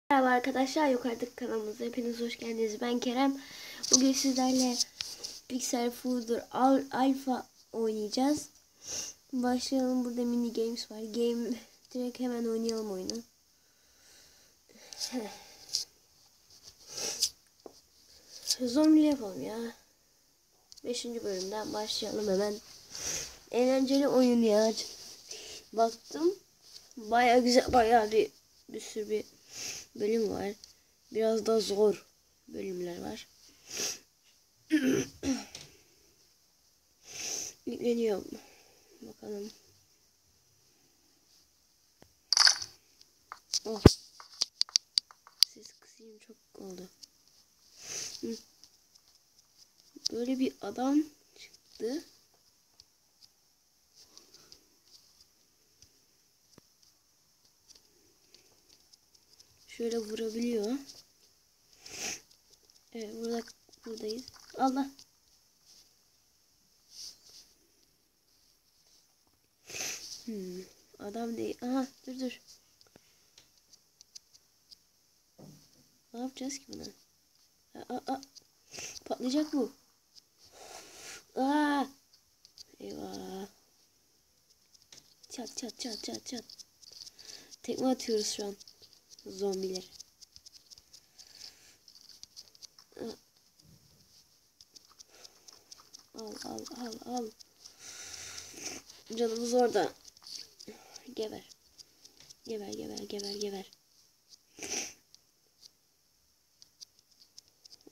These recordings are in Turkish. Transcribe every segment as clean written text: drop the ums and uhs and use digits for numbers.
Merhaba arkadaşlar, yukarıdaki kanalımıza hepiniz hoş geldiniz. Ben Kerem. Bugün sizlerle Pixel Fooder Alpha oynayacağız. Başlayalım. Burada mini games var. Direkt hemen oynayalım oyunu. Zombili yapalım ya. 5. bölümden başlayalım hemen. Eğlenceli oyun ya. Baktım. Baya güzel, baya bir sürü bir bölüm var. Biraz da zor bölümler var. Yükleniyor. Bakalım. Oh. Ses kısayım, çok oldu. Böyle bir adam çıktı. Şöyle vurabiliyor. Evet, buradayız. Allah. Adam değil. Aha, dur. Ne yapacağız ki buna? Patlayacak bu. Aa! Eyvah. Çat. Tekme atıyoruz şu an. Zombiler. Al. Canımız orada. Geber.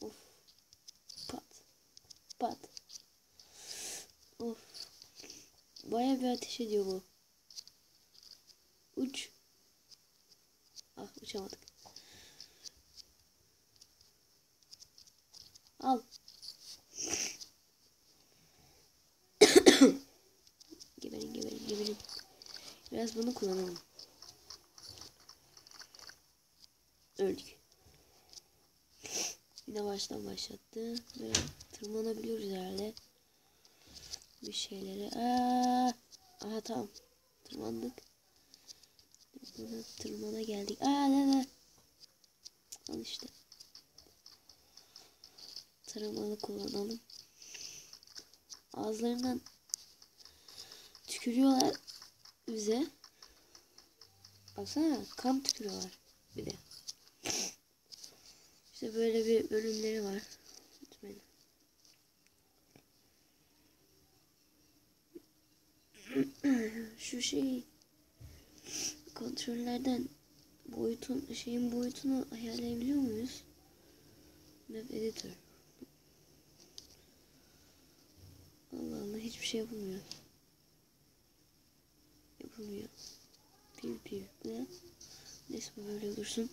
Of. Pat. Of. Bayağı bir ateş ediyor bu. Uç. Ah, uçamadık. Al. Geberin. Biraz bunu kullanalım. Öldük. Yine baştan başlattı. Böyle tırmanabiliyoruz herhalde. Bir şeylere. Aha, tamam. Tırmandık. Burada tırmana geldik. Ne. Al işte. Tırmanı kullanalım. Ağızlarından tükürüyorlar bize. Baksana, kan tükürüyorlar bir de. İşte böyle bir bölümleri var. Lütfen. Şu kontrollerden şeyin boyutunu ayarlayabiliyor muyuz? Map editor. Allah, hiçbir şey yapılmıyor. Piu. Ne? Neyse, bu böyle dursun.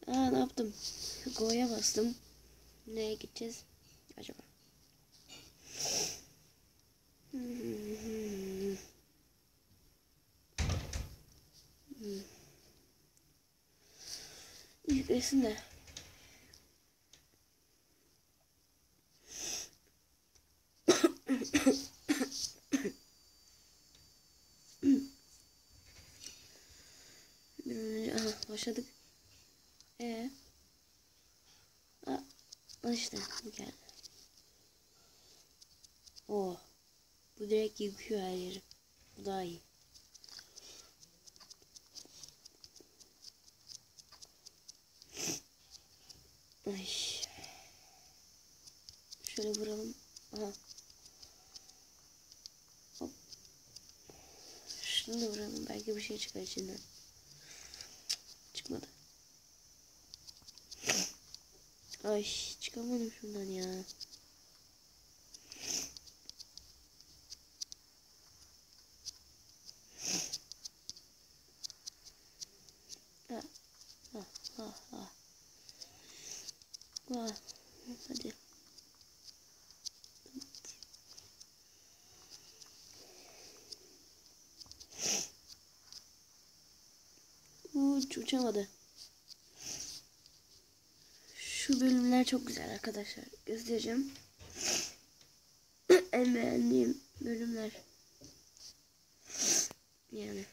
Ne yaptım? Go'ya bastım. Nereye gideceğiz acaba? Yüklesin de. Başladık. İşte bu geldi. Oh. Bu direkt yıkıyor her yeri. Bu daha iyi. Ay. Şöyle vuralım. Aha. Hop. Şunu da vuralım. Belki bir şey çıkar içinden. Çıkmadı. Ay, çıkamadım şundan ya. Hadi. Uçamadı. Şu bölümler çok güzel arkadaşlar. Göstereceğim. En beğendiğim bölümler. Yani.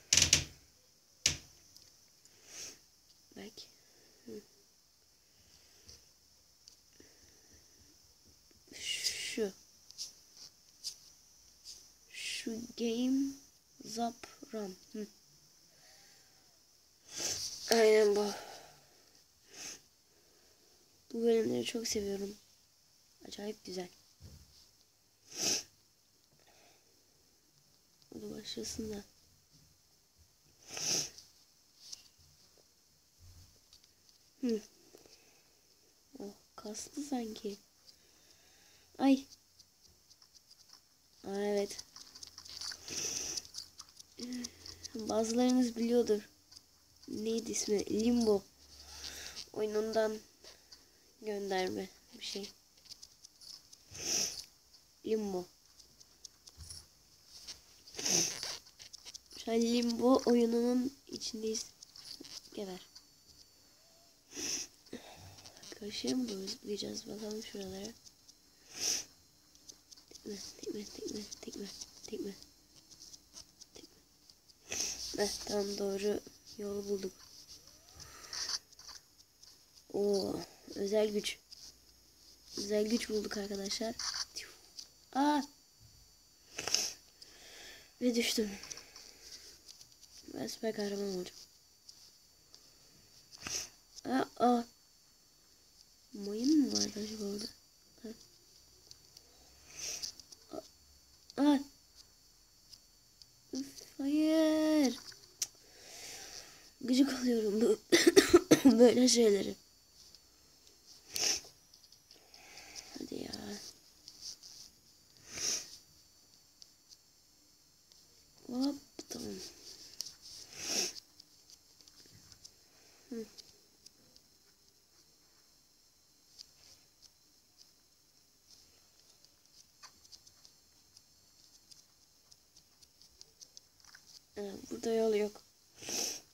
Zapram. Aynen bu. Bu bölümleri çok seviyorum. Acayip güzel. Hadi başlasın da. Oh, kastı sanki. Ay. Aa, evet. Bazılarınız biliyordur. Neydi ismi? Limbo. Oyunundan gönderme bir şey. Limbo. Şu an Limbo oyununun içindeyiz. Geber. Karşıya mı doğru zıplayacağız? Bakalım şuralara. Tekme. Tam doğru yolu bulduk. Oo, özel güç. Özel güç bulduk arkadaşlar. Aa! Ve düştüm. Ben süper kahraman olacağım. Aa! Mayın mı vardı acaba orada? Aa! Üf, hayır. Gıcık alıyorum böyle şeyleri. Hadi ya. Hop, tamam. Burada yol yok.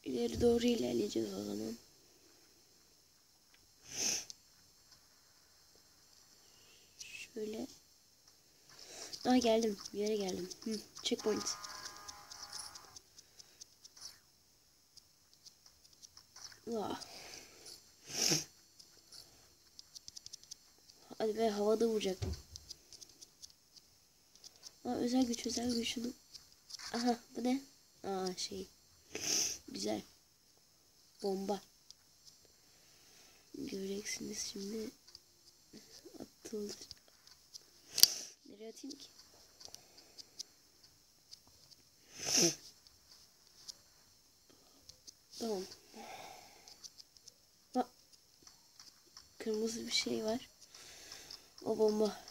İleri doğru ilerleyeceğiz o zaman. Şöyle. Geldim. Bir yere geldim. Checkpoint. Hadi be, havada vuracaktım. Özel güç şunu. Aha, bu ne? Şey. Güzel. Bomba. Göreceksiniz şimdi. Atıl. Nereye atayım ki? Tamam. Kırmızı bir şey var. O bomba.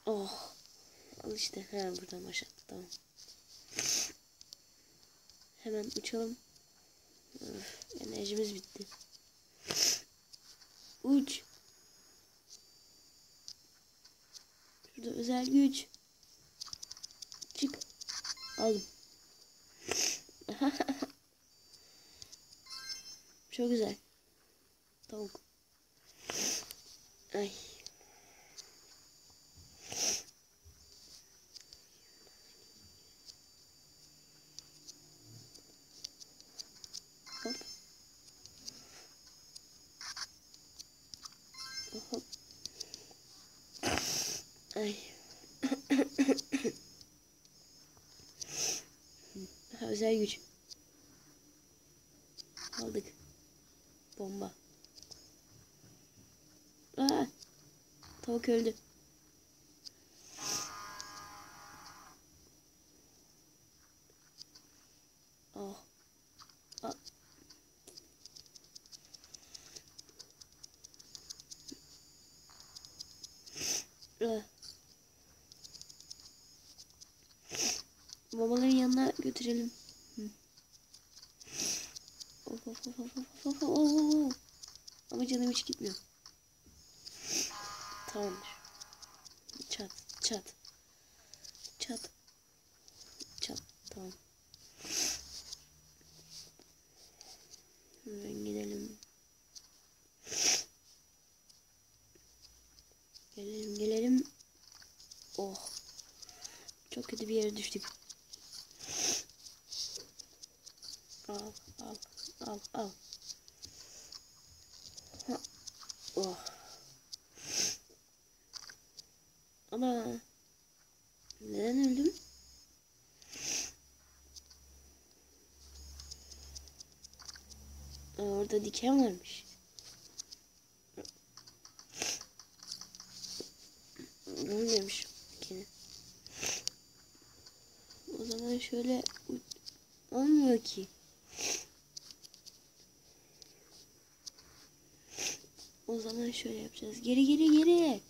Oh. Al işte. Buradan başlattı. Tamam. Hemen uçalım. Enerjimiz bitti. Uç. Şurada özel güç. Çık. Aldım. Çok güzel. Tavuk. Ay. Hop. Hop. Ay. Özel güç. Aldık. Bomba. Tavuk öldü. Oh. Babaların yanına götürelim. Ama canım hiç gitmiyor. Tamamdır. Çat. Tamam. Hemen gidelim. Gelelim. Oh. Çok kötü bir yere düştük. Al. Oh. Ana. Neden öldüm? Orada diken varmış. Görmemiş dikeni. O zaman şöyle olmuyor ki. O zaman şöyle yapacağız. Geri geri geri.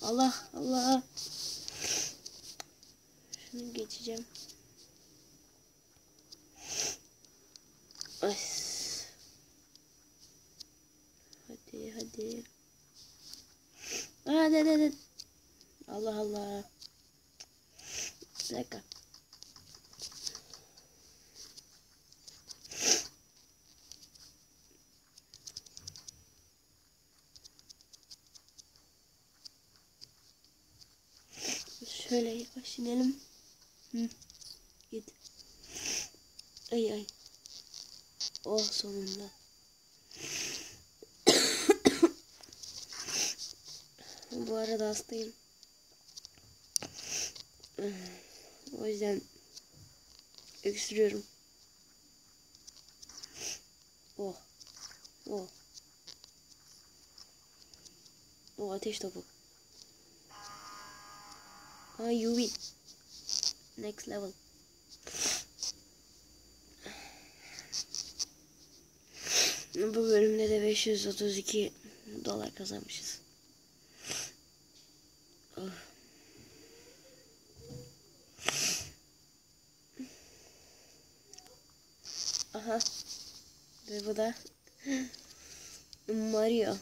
Allah Allah. Şunu geçeceğim. Ay. Hadi hadi. Hadi. Allah Allah. Bir dakika. Şöyle yavaş inelim. Git. Ay. Oh sonunda. Bu arada hastayım. O yüzden öksürüyorum. Oh. O ateş topu. You win. Next level. Bu bölümde de 532 dolar kazanmışız. Oh. Aha. Ve bu da Mario.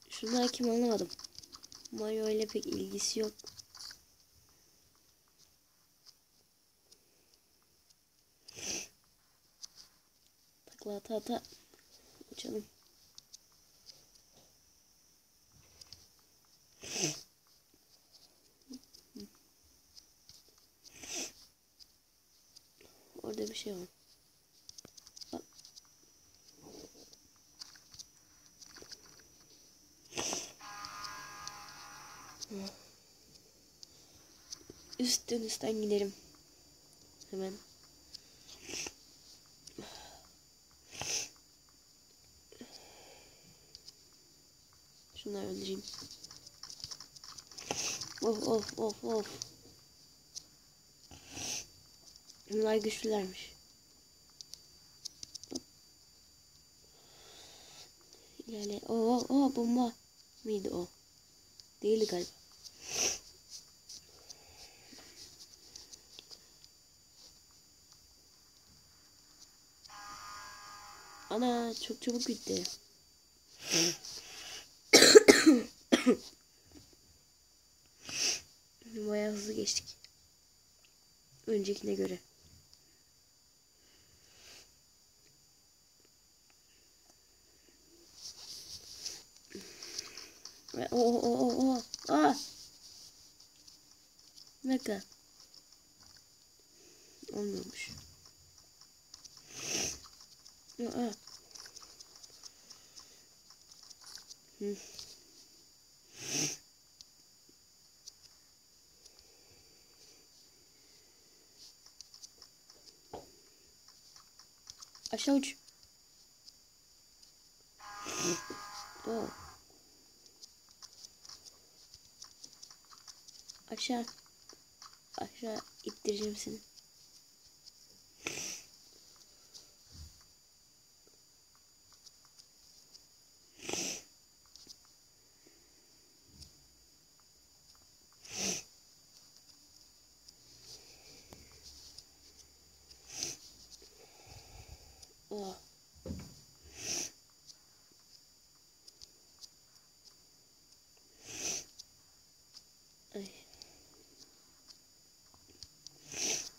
Şunlar kim anlamadım. Mario ile pek ilgisi yok. Takla ata uçalım. Orada bir şey var. Üstten gidelim. Hemen. Şunları öldüreyim. Of. Bunlar güçlülermiş. İlerle. Bomba mıydı o? Değildi galiba. Ana çok çabuk bitti. Bayağı hızlı geçtik. Öncekine göre. Ne kadar? Olmuyormuş. Aşağı uç. Aşağı ittireceğim seni.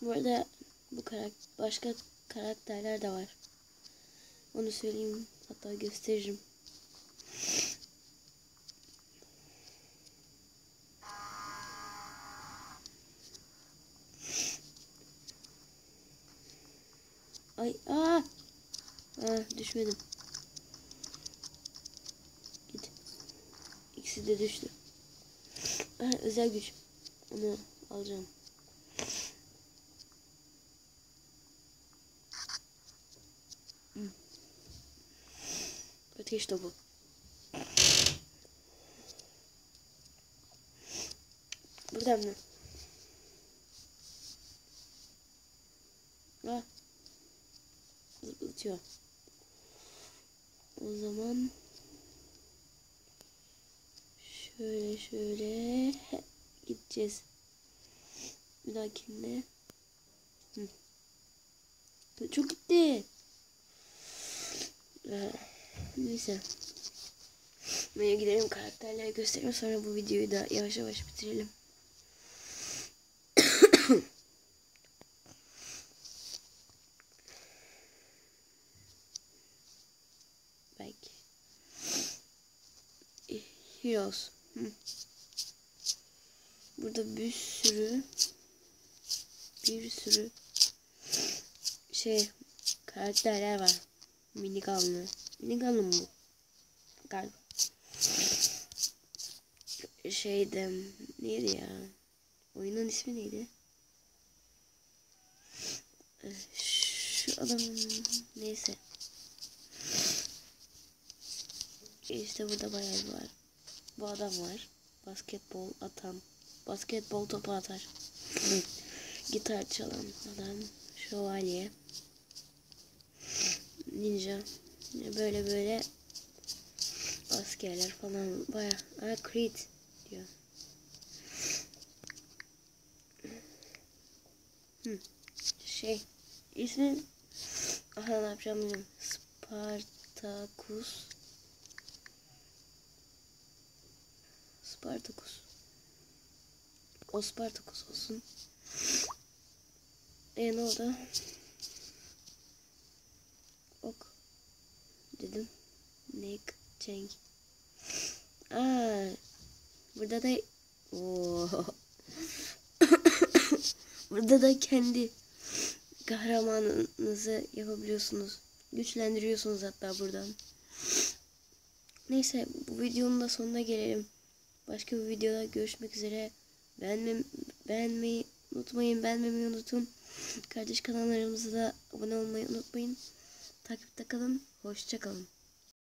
Bu arada başka karakterler de var. Onu söyleyeyim, hatta gösteririm. Düşmedim. İkisi de düştü. Özel güç. Onu alacağım. Ateş topu. Buradan mı? Zıplatıyor. O zaman şöyle gideceğiz. Bir dahakinde. Çok gitti. Neyse. Menüye gidelim, karakterleri göstereyim, sonra bu videoyu da yavaş yavaş bitirelim. Belki. Heroes. Burada bir sürü karakterler var. Minigun'lı. Minigun'lı mı bu? Galiba. Neydi ya? Oyunun ismi neydi? Şu adam neyse. İşte burada bayağı var. Bu adam var. Basketbol topu atar. Gitar çalan adam. Şövalye. Ninja. Böyle askerler falan bayağı. Creed diyor. İsmi ne yapacağım bilmiyorum. Spartacus. O Spartacus olsun. Ne oldu? Ok. Dedim. Nick Chang. Burada da burada da kendi kahramanınızı yapabiliyorsunuz. Güçlendiriyorsunuz hatta buradan. Neyse, bu videonun da sonuna gelelim. Başka bir videoda görüşmek üzere. Beğenmeyi unutun. Kardeş kanallarımıza da abone olmayı unutmayın. Takipte kalın. Hoşça kalın.